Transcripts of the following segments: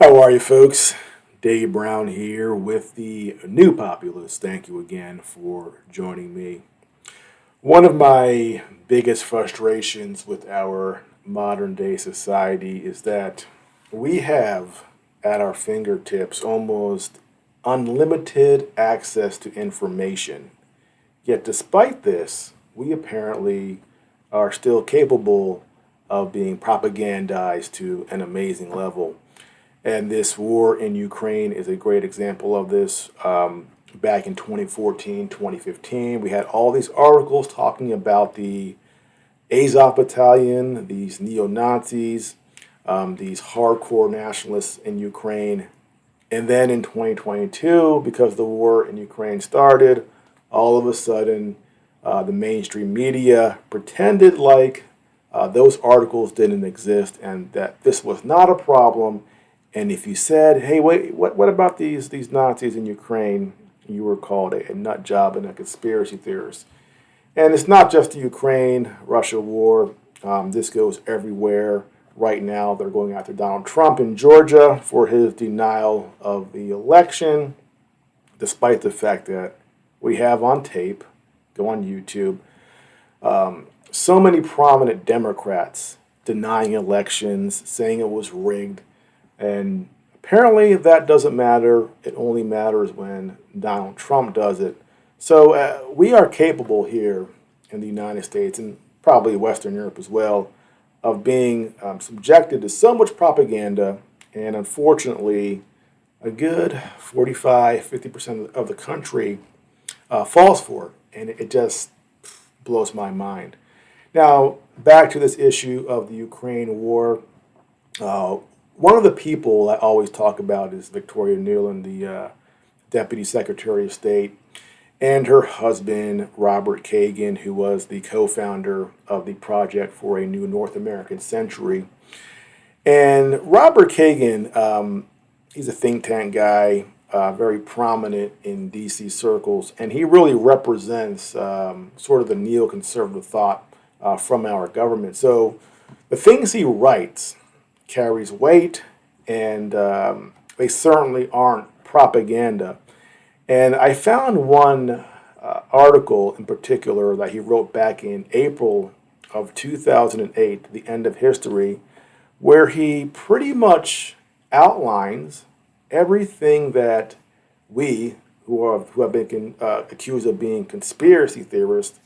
How are you, folks? Dave Brown here with the New Populist. Thank you again for joining me. One of my biggest frustrations with our modern day society is that we have at our fingertips almost unlimited access to information. Yet, despite this, we apparently are still capable of being propagandized to an amazing level. And this war in Ukraine is a great example of this. Back in 2014, 2015, we had all these articles talking about the Azov Battalion, these neo Nazis, these hardcore nationalists in Ukraine. And then in 2022, because the war in Ukraine started, all of a sudden the mainstream media pretended like those articles didn't exist and that this was not a problem. And if you said, "Hey, wait, what about these Nazis in Ukraine?" you were called a nut job and a conspiracy theorist. And it's not just the Ukraine-Russia war. This goes everywhere. Right now, they're going after Donald Trump in Georgia for his denial of the election, despite the fact that we have on tape, go on YouTube, so many prominent Democrats denying elections, saying it was rigged. And apparently that doesn't matter. It only matters when Donald Trump does it. So we are capable here in the United States and probably Western Europe as well of being subjected to so much propaganda. And unfortunately, a good 45, 50% of the country falls for it. And it just blows my mind. Now, back to this issue of the Ukraine war. One of the people I always talk about is Victoria Nuland, the Deputy Secretary of State, and her husband, Robert Kagan, who was the co-founder of the Project for a New North American Century. And Robert Kagan, he's a think tank guy, very prominent in DC circles, and he really represents sort of the neoconservative thought from our government. So the things he writes carries weight, and they certainly aren't propaganda. And I found one article in particular that he wrote back in April of 2008, The End of History, where he pretty much outlines everything that we, who have been accused of being conspiracy theorists,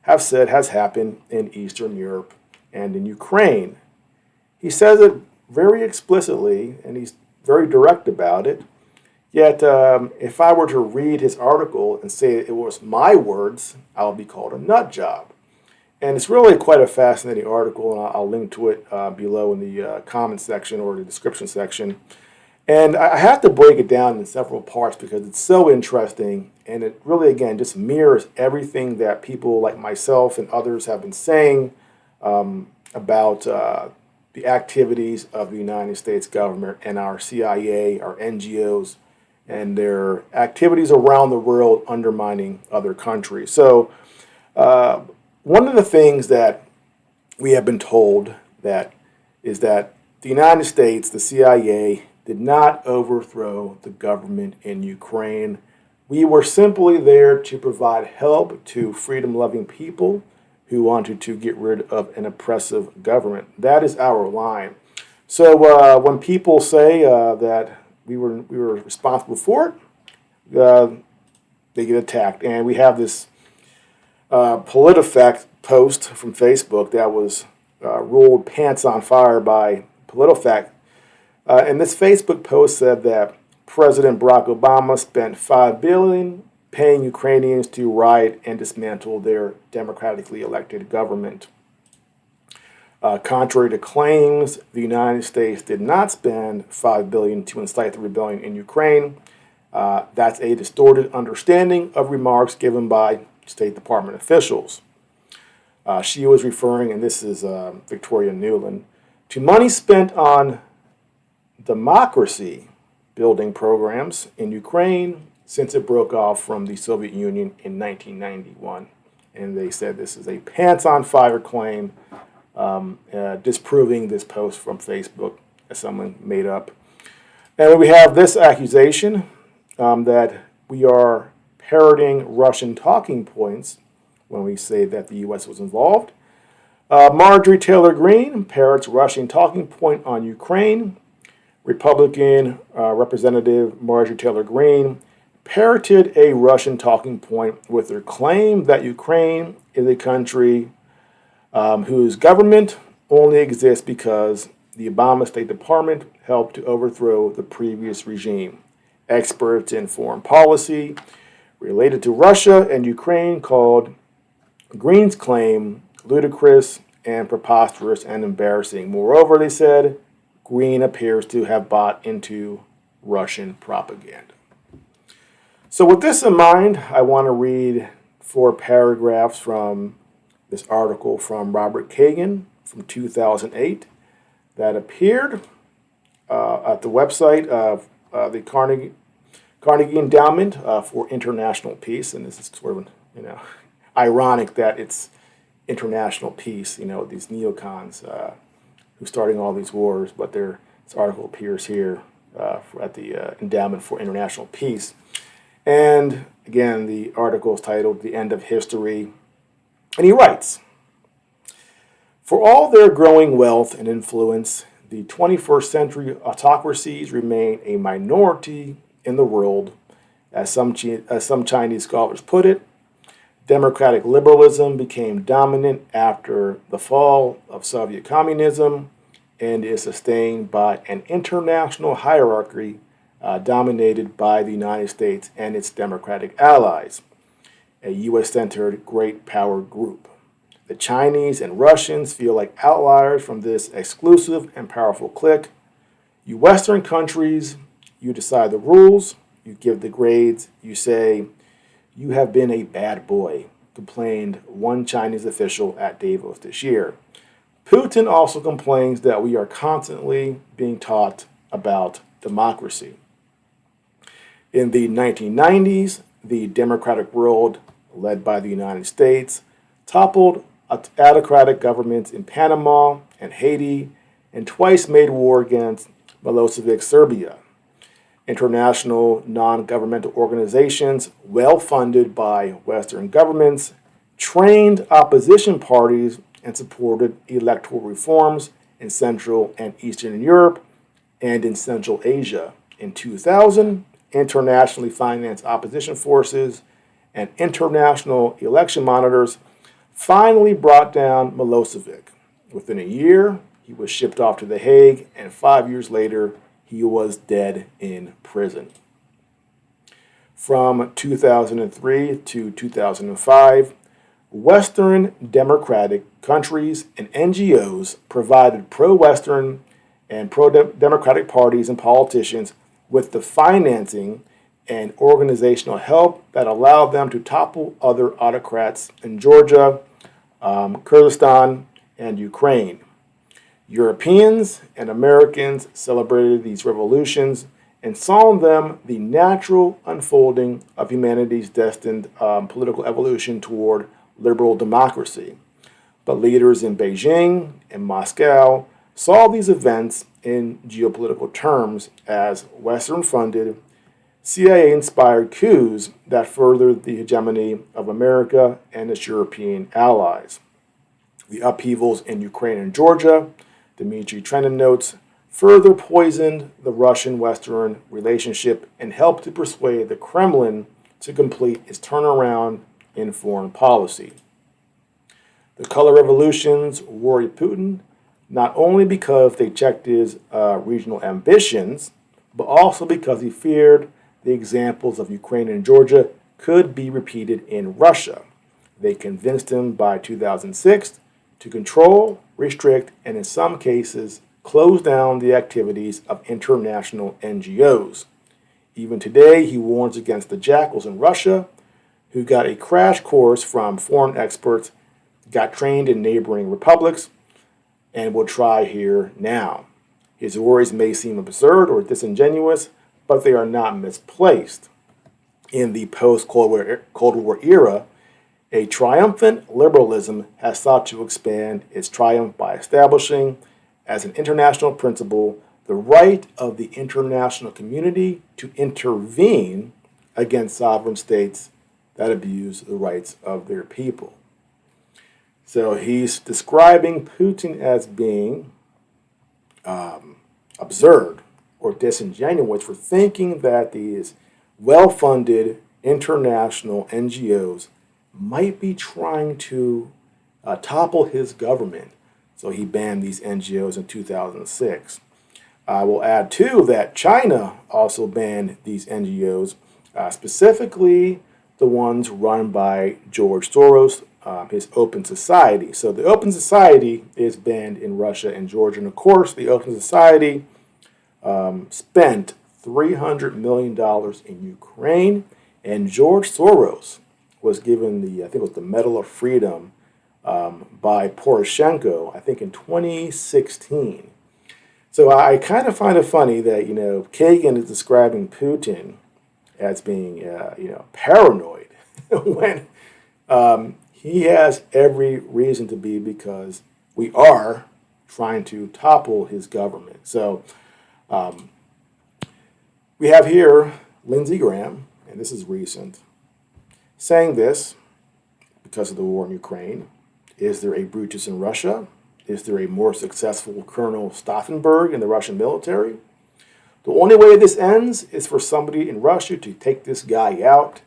have said has happened in Eastern Europe and in Ukraine. He says it very explicitly, and he's very direct about it. Yet, if I were to read his article and say it was my words, I would be called a nut job. And it's really quite a fascinating article, and I'll link to it below in the comment section or the description section. And I have to break it down in several parts because it's so interesting, and it really, again, just mirrors everything that people like myself and others have been saying about the activities of the United States government and our CIA, our NGOs, and their activities around the world undermining other countries. So one of the things that we have been told that is that the United States, the CIA, did not overthrow the government in Ukraine. We were simply there to provide help to freedom-loving people who wanted to get rid of an oppressive government. That is our line. So when people say that we were responsible for it, they get attacked. And we have this PolitiFact post from Facebook that was ruled pants on fire by PolitiFact. And this Facebook post said that President Barack Obama spent $5 billion paying Ukrainians to riot and dismantle their democratically elected government. Contrary to claims, the United States did not spend $5 billion to incite the rebellion in Ukraine. That's a distorted understanding of remarks given by State Department officials. She was referring, and this is Victoria Nuland, to money spent on democracy building programs in Ukraine since it broke off from the Soviet Union in 1991. And they said this is a pants on fire claim, disproving this post from Facebook that someone made up. And we have this accusation that we are parroting Russian talking points when we say that the U.S. was involved. Marjorie Taylor Greene parrots Russian talking point on Ukraine. Republican Representative Marjorie Taylor Greene parroted a Russian talking point with her claim that Ukraine is a country whose government only exists because the Obama State Department helped to overthrow the previous regime. Experts in foreign policy related to Russia and Ukraine called Greene's claim ludicrous and preposterous and embarrassing. Moreover, they said, Greene appears to have bought into Russian propaganda. So with this in mind, I want to read 4 paragraphs from this article from Robert Kagan from 2008 that appeared at the website of the Carnegie Endowment for International Peace. And this is sort of, ironic that it's international peace, these neocons who are starting all these wars, but this article appears here at the Endowment for International Peace. And again, the article is titled The End of History. And he writes, for all their growing wealth and influence, the 21st century autocracies remain a minority in the world. As some Chinese scholars put it, democratic liberalism became dominant after the fall of Soviet communism and is sustained by an international hierarchy dominated by the United States and its democratic allies, a U.S.-centered great power group. The Chinese and Russians feel like outliers from this exclusive and powerful clique. You Western countries, you decide the rules, you give the grades, you say, you have been a bad boy, complained one Chinese official at Davos this year. Putin also complains that we are constantly being taught about democracy. In the 1990s, the democratic world, led by the United States, toppled autocratic governments in Panama and Haiti, and twice made war against Milosevic's Serbia. International non-governmental organizations, well funded by Western governments, trained opposition parties and supported electoral reforms in Central and Eastern Europe and in Central Asia. In 2000, internationally financed opposition forces and international election monitors finally brought down Milosevic. Within a year, he was shipped off to The Hague, and 5 years later, he was dead in prison. From 2003 to 2005, Western democratic countries and NGOs provided pro-Western and pro-democratic parties and politicians with the financing and organizational help that allowed them to topple other autocrats in Georgia, Kyrgyzstan, and Ukraine. Europeans and Americans celebrated these revolutions and saw in them the natural unfolding of humanity's destined political evolution toward liberal democracy. But leaders in Beijing and Moscow saw these events in geopolitical terms as Western-funded, CIA-inspired coups that furthered the hegemony of America and its European allies. The upheavals in Ukraine and Georgia, Dmitry Trenin notes, further poisoned the Russian-Western relationship and helped to persuade the Kremlin to complete its turnaround in foreign policy. The color revolutions worried Putin not only because they checked his regional ambitions, but also because he feared the examples of Ukraine and Georgia could be repeated in Russia. They convinced him by 2006 to control, restrict, and in some cases, close down the activities of international NGOs. Even today, he warns against the jackals in Russia, who got a crash course from foreign experts, got trained in neighboring republics, and will try here now. His worries may seem absurd or disingenuous, but they are not misplaced. In the post-Cold War era, a triumphant liberalism has sought to expand its triumph by establishing, as an international principle, the right of the international community to intervene against sovereign states that abuse the rights of their people. So he's describing Putin as being absurd or disingenuous for thinking that these well-funded international NGOs might be trying to topple his government. So he banned these NGOs in 2006. I will add, too, that China also banned these NGOs, specifically the ones run by George Soros, his Open Society. So the Open Society is banned in Russia and Georgia. And of course, the Open Society spent $300 million in Ukraine, and George Soros was given the, I think it was the Medal of Freedom by Poroshenko, I think in 2016. So I kind of find it funny that, Kagan is describing Putin as being, paranoid when he has every reason to be, because we are trying to topple his government. So we have here Lindsey Graham, and this is recent, saying this because of the war in Ukraine. Is there a Brutus in Russia? Is there a more successful Colonel Stauffenberg in the Russian military? The only way this ends is for somebody in Russia to take this guy out.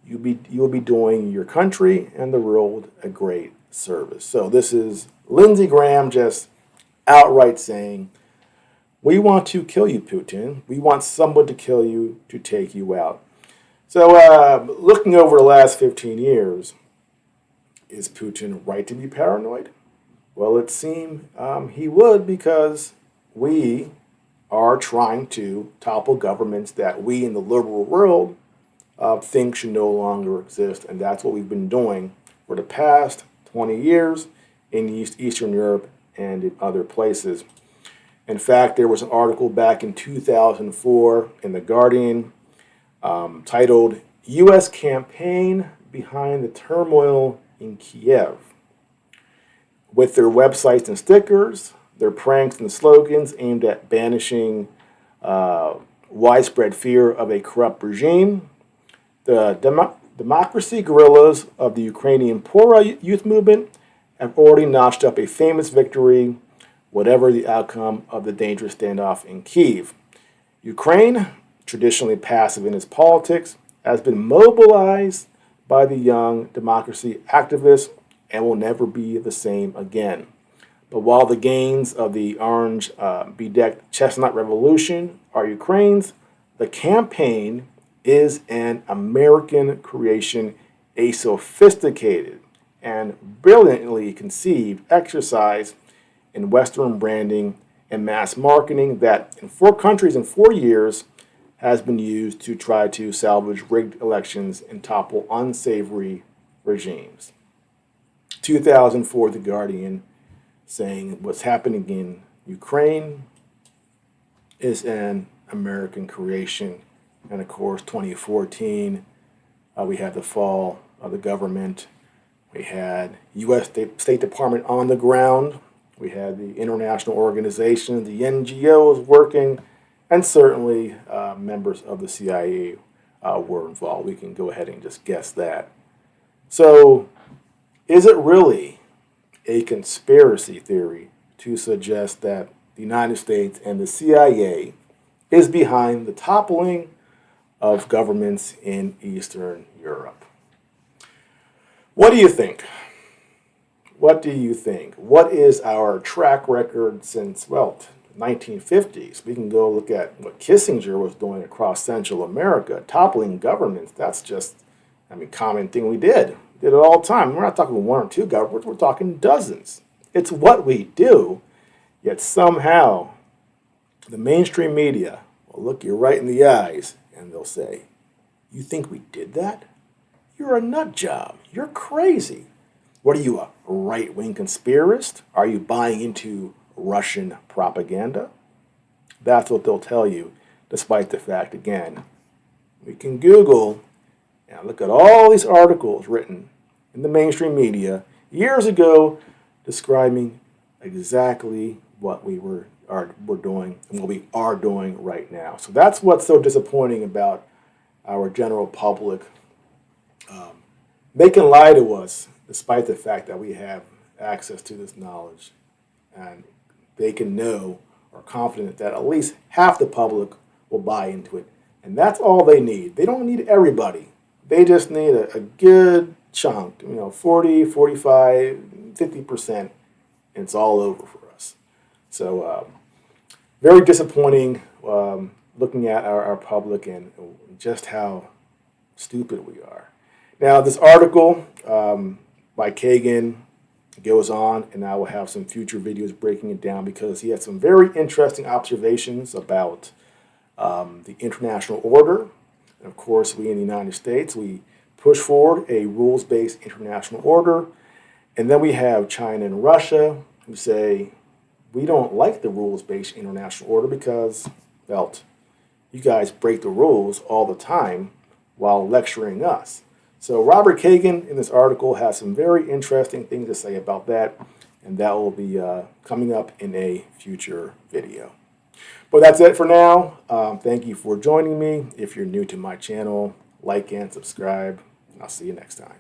You'll be doing your country and the world a great service. So this is Lindsey Graham just outright saying, we want to kill you, Putin. We want someone to kill you to take you out. So looking over the last 15 years, is Putin right to be paranoid? Well, it seemed he would, because we are trying to topple governments that we in the liberal world think should no longer exist. And that's what we've been doing for the past 20 years in Eastern Europe and in other places. In fact, there was an article back in 2004 in The Guardian titled, U.S. Campaign Behind the Turmoil in Kiev. With their websites and stickers, their pranks and slogans aimed at banishing widespread fear of a corrupt regime, the democracy guerrillas of the Ukrainian Pora youth movement have already notched up a famous victory, whatever the outcome of the dangerous standoff in Kyiv. Ukraine, traditionally passive in its politics, has been mobilized by the young democracy activists and will never be the same again. But while the gains of the orange bedecked chestnut revolution are Ukraine's, the campaign is an American creation, a sophisticated and brilliantly conceived exercise in Western branding and mass marketing that in 4 countries in 4 years has been used to try to salvage rigged elections and topple unsavory regimes. 2004, The Guardian, saying what's happening in Ukraine is an American creation. And of course, 2014, we had the fall of the government. We had U.S. State Department on the ground. We had the international organizations, the NGOs working, and certainly members of the CIA were involved. We can go ahead and just guess that. So, is it really a conspiracy theory to suggest that the United States and the CIA is behind the toppling of governments in Eastern Europe? What do you think? What do you think? What is our track record since, well, 1950s? We can go look at what Kissinger was doing across Central America, toppling governments. That's just, common thing we did. We did it all the time. We're not talking 1 or 2 governments. We're talking dozens. It's what we do, yet somehow the mainstream media will look you right in the eyes and they'll say, you think we did that? You're a nut job. You're crazy. What are you, a right-wing conspiracist? Are you buying into Russian propaganda? That's what they'll tell you, despite the fact, again, we can Google and look at all these articles written in the mainstream media years ago describing exactly what we're doing and what we are doing right now. So that's what's so disappointing about our general public they can lie to us despite the fact that we have access to this knowledge. And they can know or confident that at least half the public will buy into it. And that's all they need. They don't need everybody. They just need a good chunk, 40, 45, 50%, and it's all over for us. So very disappointing looking at our public and just how stupid we are. Now, this article by Kagan goes on, and I will have some future videos breaking it down because he had some very interesting observations about the international order. And of course, we in the United States, we push forward a rules-based international order. And then we have China and Russia who say, we don't like the rules-based international order because, well, you guys break the rules all the time while lecturing us. So Robert Kagan in this article has some very interesting things to say about that, and that will be coming up in a future video. But that's it for now. Thank you for joining me. If you're new to my channel, like and subscribe. I'll see you next time.